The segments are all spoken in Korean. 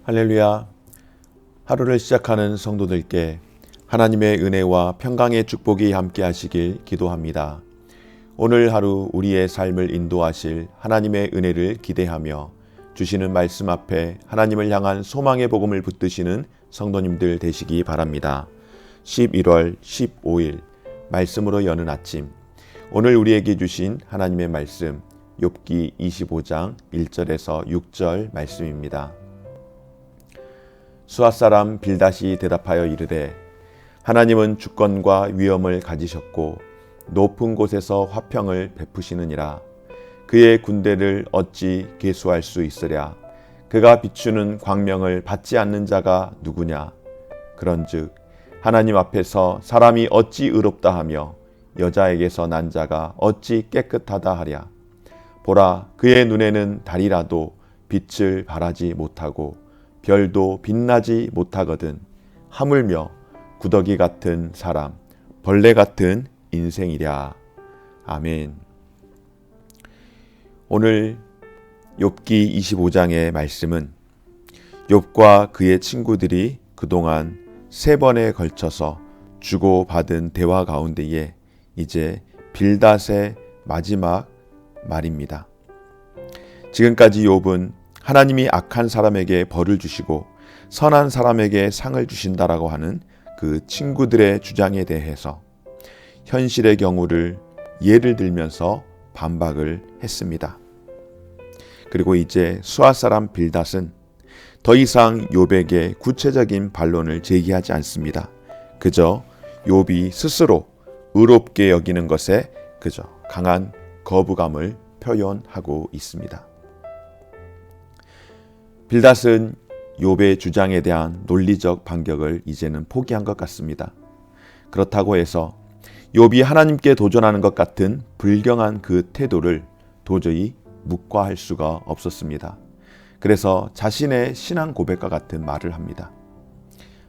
할렐루야. 하루를 시작하는 성도들께 하나님의 은혜와 평강의 축복이 함께 하시길 기도합니다. 오늘 하루 우리의 삶을 인도하실 하나님의 은혜를 기대하며 주시는 말씀 앞에 하나님을 향한 소망의 복음을 붙드시는 성도님들 되시기 바랍니다. 11월 15일 말씀으로 여는 아침, 오늘 우리에게 주신 하나님의 말씀 욥기 25장 1절에서 6절 말씀입니다. 수앗 사람 빌닷이 대답하여 이르되 하나님은 주권과 위엄을 가지셨고 높은 곳에서 화평을 베푸시느니라. 그의 군대를 어찌 계수할 수 있으랴. 그가 비추는 광명을 받지 않는 자가 누구냐. 그런즉 하나님 앞에서 사람이 어찌 의롭다 하며 여자에게서 난 자가 어찌 깨끗하다 하랴. 보라, 그의 눈에는 달이라도 빛을 발하지 못하고 별도 빛나지 못하거든. 하물며 구더기 같은 사람, 벌레 같은 인생이랴. 아멘. 오늘 욥기 25장의 말씀은 욥과 그의 친구들이 그동안 3번에 걸쳐서 주고받은 대화 가운데에 이제 빌닷의 마지막 말입니다. 지금까지 욥은 하나님이 악한 사람에게 벌을 주시고 선한 사람에게 상을 주신다라고 하는 그 친구들의 주장에 대해서 현실의 경우를 예를 들면서 반박을 했습니다. 그리고 이제 수앗 사람 빌닷은 더 이상 욥에게 구체적인 반론을 제기하지 않습니다. 그저 욥이 스스로 의롭게 여기는 것에 그저 강한 거부감을 표현하고 있습니다. 빌닷은 욥의 주장에 대한 논리적 반격을 이제는 포기한 것 같습니다. 그렇다고 해서 욥이 하나님께 도전하는 것 같은 불경한 그 태도를 도저히 묵과할 수가 없었습니다. 그래서 자신의 신앙 고백과 같은 말을 합니다.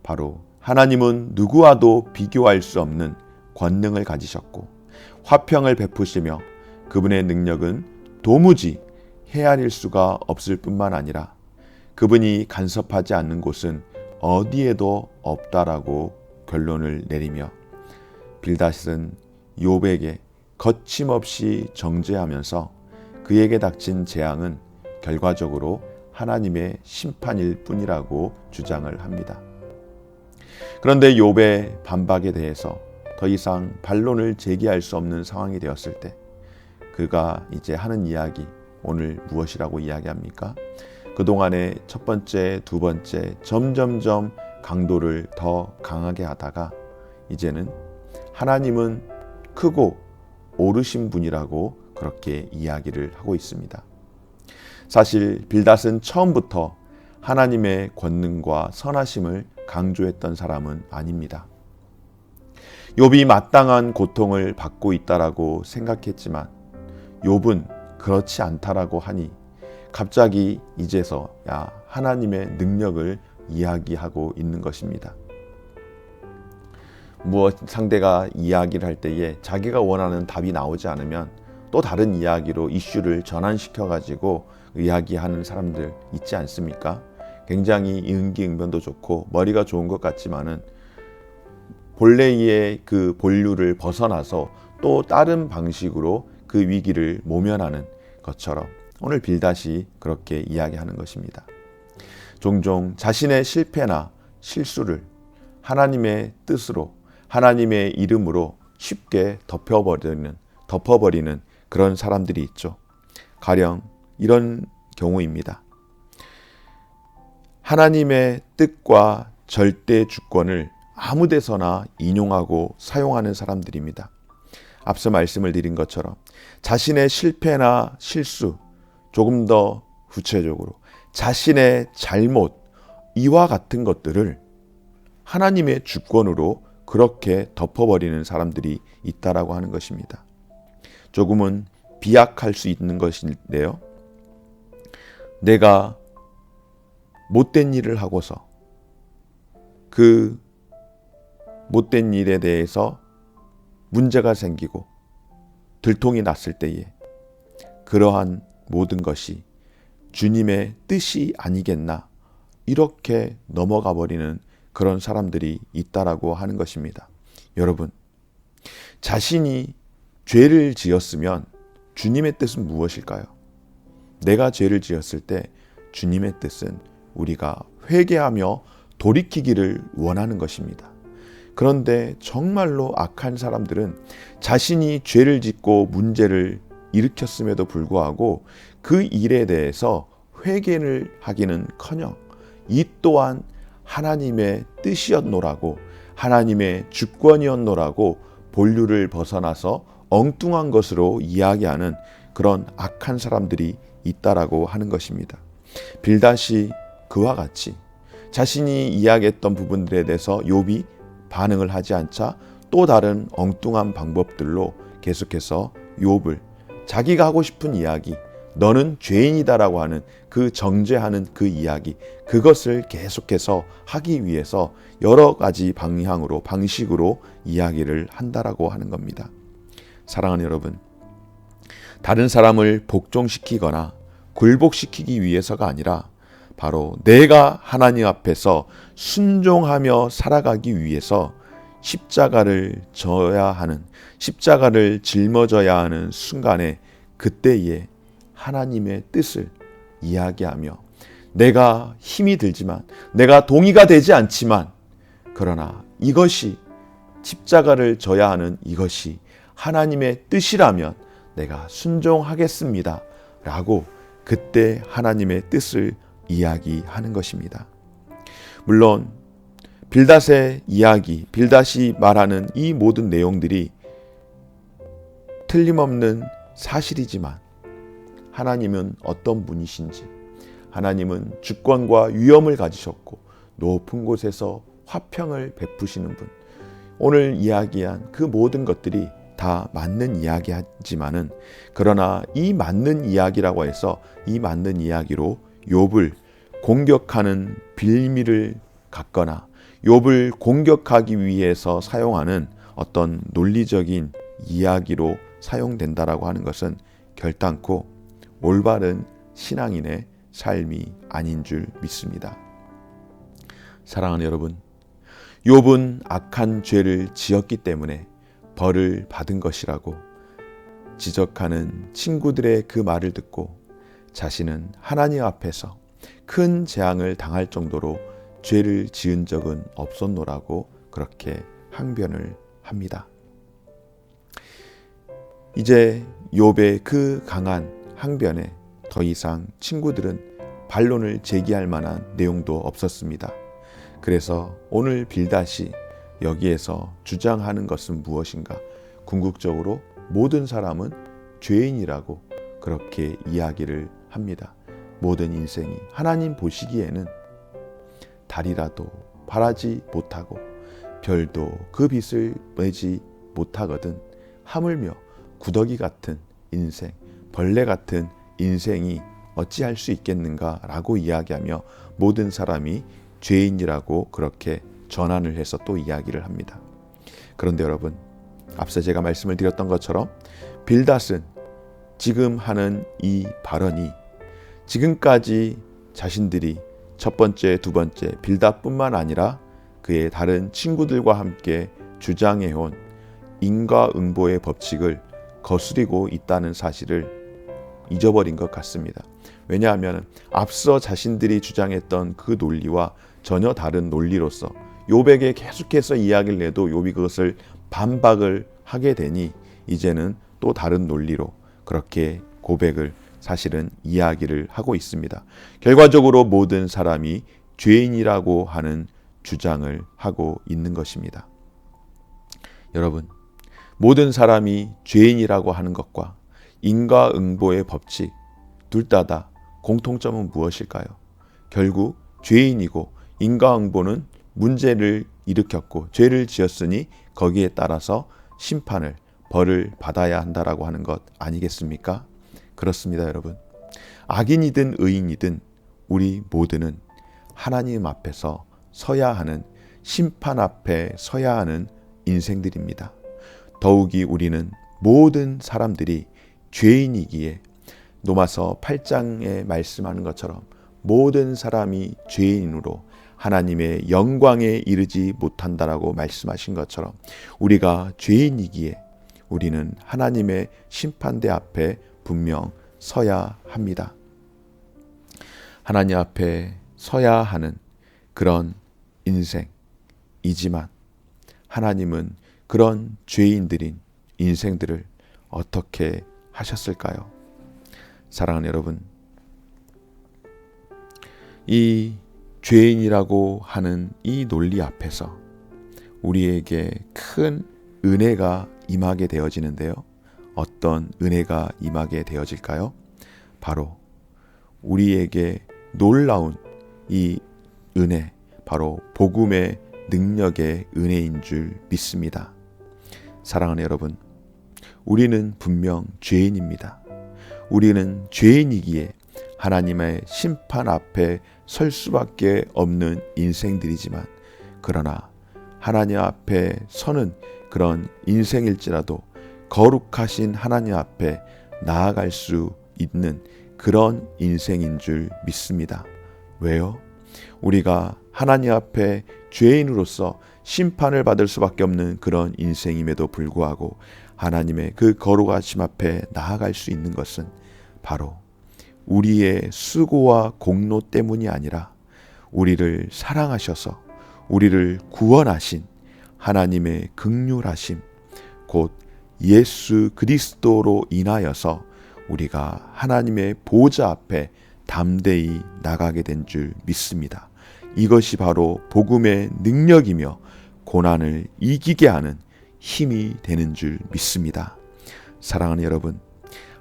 바로 하나님은 누구와도 비교할 수 없는 권능을 가지셨고 화평을 베푸시며 그분의 능력은 도무지 헤아릴 수가 없을 뿐만 아니라 그분이 간섭하지 않는 곳은 어디에도 없다라고 결론을 내리며 빌닷은 욥에게 거침없이 정죄하면서 그에게 닥친 재앙은 결과적으로 하나님의 심판일 뿐이라고 주장을 합니다. 그런데 욥의 반박에 대해서 더 이상 반론을 제기할 수 없는 상황이 되었을 때 그가 이제 하는 이야기, 오늘 무엇이라고 이야기합니까? 그동안의 첫 번째, 두 번째 점점점 강도를 더 강하게 하다가 이제는 하나님은 크고 오르신 분이라고 그렇게 이야기를 하고 있습니다. 사실 빌닷은 처음부터 하나님의 권능과 선하심을 강조했던 사람은 아닙니다. 욥이 마땅한 고통을 받고 있다라고 생각했지만 욥은 그렇지 않다라고 하니 갑자기 이제서야 하나님의 능력을 이야기하고 있는 것입니다. 무엇 상대가 이야기를 할 때에 자기가 원하는 답이 나오지 않으면 또 다른 이야기로 이슈를 전환시켜 가지고 이야기하는 사람들 있지 않습니까? 굉장히 임기응변도 좋고 머리가 좋은 것 같지만은 본래의 그 본류를 벗어나서 또 다른 방식으로 그 위기를 모면하는 것처럼 오늘 빌닷이 그렇게 이야기하는 것입니다. 종종 자신의 실패나 실수를 하나님의 뜻으로 하나님의 이름으로 쉽게 덮어버리는 그런 사람들이 있죠. 가령 이런 경우입니다. 하나님의 뜻과 절대 주권을 아무 데서나 인용하고 사용하는 사람들입니다. 앞서 말씀을 드린 것처럼 자신의 실패나 실수, 조금 더 구체적으로 자신의 잘못, 이와 같은 것들을 하나님의 주권으로 그렇게 덮어버리는 사람들이 있다라고 하는 것입니다. 조금은 비약할 수 있는 것인데요. 내가 못된 일을 하고서 그 못된 일에 대해서 문제가 생기고 들통이 났을 때에 그러한 모든 것이 주님의 뜻이 아니겠나 이렇게 넘어가 버리는 그런 사람들이 있다라고 하는 것입니다. 여러분, 자신이 죄를 지었으면 주님의 뜻은 무엇일까요? 내가 죄를 지었을 때 주님의 뜻은 우리가 회개하며 돌이키기를 원하는 것입니다. 그런데 정말로 악한 사람들은 자신이 죄를 짓고 문제를 일으켰음에도 불구하고 그 일에 대해서 회개를 하기는커녕 이 또한 하나님의 뜻이었노라고, 하나님의 주권이었노라고 본류를 벗어나서 엉뚱한 것으로 이야기하는 그런 악한 사람들이 있다라고 하는 것입니다. 빌닷이 그와 같이 자신이 이야기했던 부분들에 대해서 욥이 반응을 하지 않자 또 다른 엉뚱한 방법들로 계속해서 욥을 자기가 하고 싶은 이야기, 너는 죄인이다라고 하는 그 정죄하는 그 이야기, 그것을 계속해서 하기 위해서 여러 가지 방식으로 이야기를 한다라고 하는 겁니다. 사랑하는 여러분, 다른 사람을 복종시키거나 굴복시키기 위해서가 아니라 바로 내가 하나님 앞에서 순종하며 살아가기 위해서 십자가를 져야 하는, 십자가를 짊어져야 하는 순간에 그때에 하나님의 뜻을 이야기하며 내가 힘이 들지만, 내가 동의가 되지 않지만, 그러나 이것이 십자가를 져야 하는 이것이 하나님의 뜻이라면 내가 순종하겠습니다 라고 그때 하나님의 뜻을 이야기하는 것입니다. 물론 빌닷의 이야기, 빌닷이 말하는 이 모든 내용들이 틀림없는 사실이지만 하나님은 어떤 분이신지, 하나님은 주권과 위엄을 가지셨고 높은 곳에서 화평을 베푸시는 분, 오늘 이야기한 그 모든 것들이 다 맞는 이야기지만은, 그러나 이 맞는 이야기라고 해서 이 맞는 이야기로 욥을 공격하는 빌미를 갖거나 욥을 공격하기 위해서 사용하는 어떤 논리적인 이야기로 사용된다라고 하는 것은 결단코 올바른 신앙인의 삶이 아닌 줄 믿습니다. 사랑하는 여러분, 욥은 악한 죄를 지었기 때문에 벌을 받은 것이라고 지적하는 친구들의 그 말을 듣고 자신은 하나님 앞에서 큰 재앙을 당할 정도로 죄를 지은 적은 없었노라고 그렇게 항변을 합니다. 이제 욥의 그 강한 항변에 더 이상 친구들은 반론을 제기할 만한 내용도 없었습니다. 그래서 오늘 빌닷이 여기에서 주장하는 것은 무엇인가? 궁극적으로 모든 사람은 죄인이라고 그렇게 이야기를 합니다. 모든 인생이 하나님 보시기에는 달이라도 바라지 못하고 별도 그 빛을 내지 못하거든 하물며 구더기 같은 인생, 벌레 같은 인생이 어찌할 수 있겠는가라고 이야기하며 모든 사람이 죄인이라고 그렇게 전환을 해서 또 이야기를 합니다. 그런데 여러분, 앞서 제가 말씀을 드렸던 것처럼 빌닷은 지금 하는 이 발언이 지금까지 자신들이 첫 번째, 두 번째 빌닷뿐만 아니라 그의 다른 친구들과 함께 주장해온 인과응보의 법칙을 거스리고 있다는 사실을 잊어버린 것 같습니다. 왜냐하면 앞서 자신들이 주장했던 그 논리와 전혀 다른 논리로서 욥에게 계속해서 이야기를 해도 욥이 그것을 반박을 하게 되니 이제는 또 다른 논리로 그렇게 고백을 사실은 이야기를 하고 있습니다. 결과적으로 모든 사람이 죄인이라고 하는 주장을 하고 있는 것입니다. 여러분, 모든 사람이 죄인이라고 하는 것과 인과응보의 법칙 둘 다 공통점은 무엇일까요? 결국 죄인이고 인과응보는 문제를 일으켰고 죄를 지었으니 거기에 따라서 심판을, 벌을 받아야 한다라고 하는 것 아니겠습니까? 그렇습니다, 여러분. 악인이든 의인이든 우리 모두는 하나님 앞에서 서야 하는, 심판 앞에 서야 하는 인생들입니다. 더욱이 우리는 모든 사람들이 죄인이기에 로마서 8장에 말씀하는 것처럼 모든 사람이 죄인으로 하나님의 영광에 이르지 못한다라고 말씀하신 것처럼 우리가 죄인이기에 우리는 하나님의 심판대 앞에 분명 서야 합니다. 하나님 앞에 서야 하는 그런 인생이지만 하나님은 그런 죄인들인 인생들을 어떻게 하셨을까요? 사랑하는 여러분, 이 죄인이라고 하는 이 논리 앞에서 우리에게 큰 은혜가 임하게 되어지는데요. 어떤 은혜가 임하게 되어질까요? 바로 우리에게 놀라운 이 은혜, 바로 복음의 능력의 은혜인 줄 믿습니다. 사랑하는 여러분, 우리는 분명 죄인입니다. 우리는 죄인이기에 하나님의 심판 앞에 설 수밖에 없는 인생들이지만, 그러나 하나님 앞에 서는 그런 인생일지라도 거룩하신 하나님 앞에 나아갈 수 있는 그런 인생인 줄 믿습니다. 왜요? 우리가 하나님 앞에 죄인으로서 심판을 받을 수밖에 없는 그런 인생임에도 불구하고 하나님의 그 거룩하심 앞에 나아갈 수 있는 것은 바로 우리의 수고와 공로 때문이 아니라 우리를 사랑하셔서 우리를 구원하신 하나님의 긍휼하심, 곧 예수 그리스도로 인하여서 우리가 하나님의 보좌 앞에 담대히 나가게 된 줄 믿습니다. 이것이 바로 복음의 능력이며 고난을 이기게 하는 힘이 되는 줄 믿습니다. 사랑하는 여러분,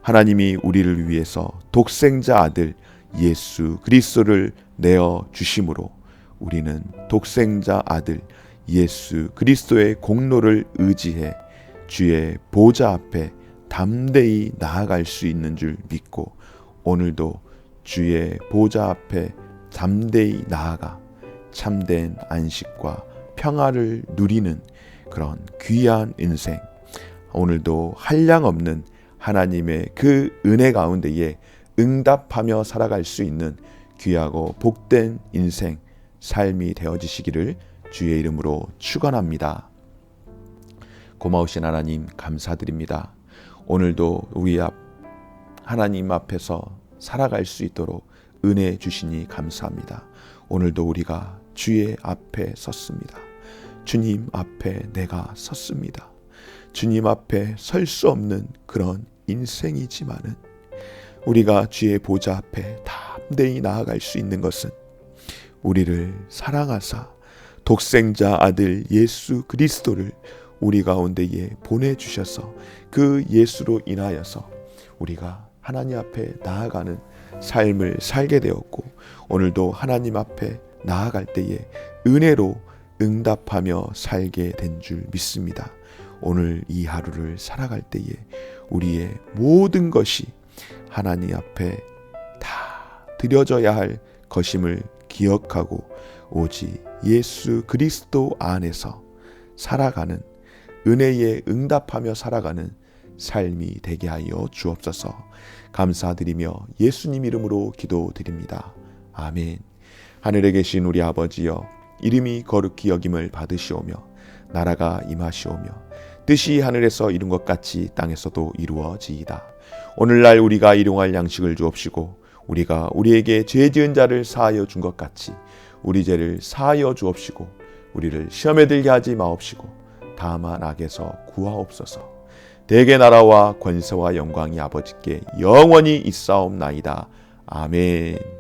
하나님이 우리를 위해서 독생자 아들 예수 그리스도를 내어 주심으로 우리는 독생자 아들 예수 그리스도의 공로를 의지해 주의 보좌 앞에 담대히 나아갈 수 있는 줄 믿고, 오늘도 주의 보좌 앞에 담대히 나아가 참된 안식과 평화를 누리는 그런 귀한 인생, 오늘도 한량없는 하나님의 그 은혜 가운데에 응답하며 살아갈 수 있는 귀하고 복된 인생, 삶이 되어지시기를 주의 이름으로 축원합니다. 고마우신 하나님 감사드립니다. 오늘도 우리 하나님 앞에서 살아갈 수 있도록 은혜 주시니 감사합니다. 오늘도 우리가 주의 앞에 섰습니다. 주님 앞에 내가 섰습니다. 주님 앞에 설 수 없는 그런 인생이지만은 우리가 주의 보좌 앞에 담대히 나아갈 수 있는 것은 우리를 사랑하사 독생자 아들 예수 그리스도를 우리 가운데에 보내주셔서 그 예수로 인하여서 우리가 하나님 앞에 나아가는 삶을 살게 되었고, 오늘도 하나님 앞에 나아갈 때에 은혜로 응답하며 살게 된 줄 믿습니다. 오늘 이 하루를 살아갈 때에 우리의 모든 것이 하나님 앞에 다 드려져야 할 것임을 기억하고 오직 예수 그리스도 안에서 살아가는, 은혜에 응답하며 살아가는 삶이 되게 하여 주옵소서. 감사드리며 예수님 이름으로 기도드립니다. 아멘. 하늘에 계신 우리 아버지여, 이름이 거룩히 여김을 받으시오며 나라가 임하시오며 뜻이 하늘에서 이룬 것 같이 땅에서도 이루어지이다. 오늘날 우리가 일용할 양식을 주옵시고 우리가 우리에게 죄 지은 자를 사하여 준 것 같이 우리 죄를 사하여 주옵시고 우리를 시험에 들게 하지 마옵시고 다만 악에서 구하옵소서. 대개 나라와 권세와 영광이 아버지께 영원히 있사옵나이다. 아멘.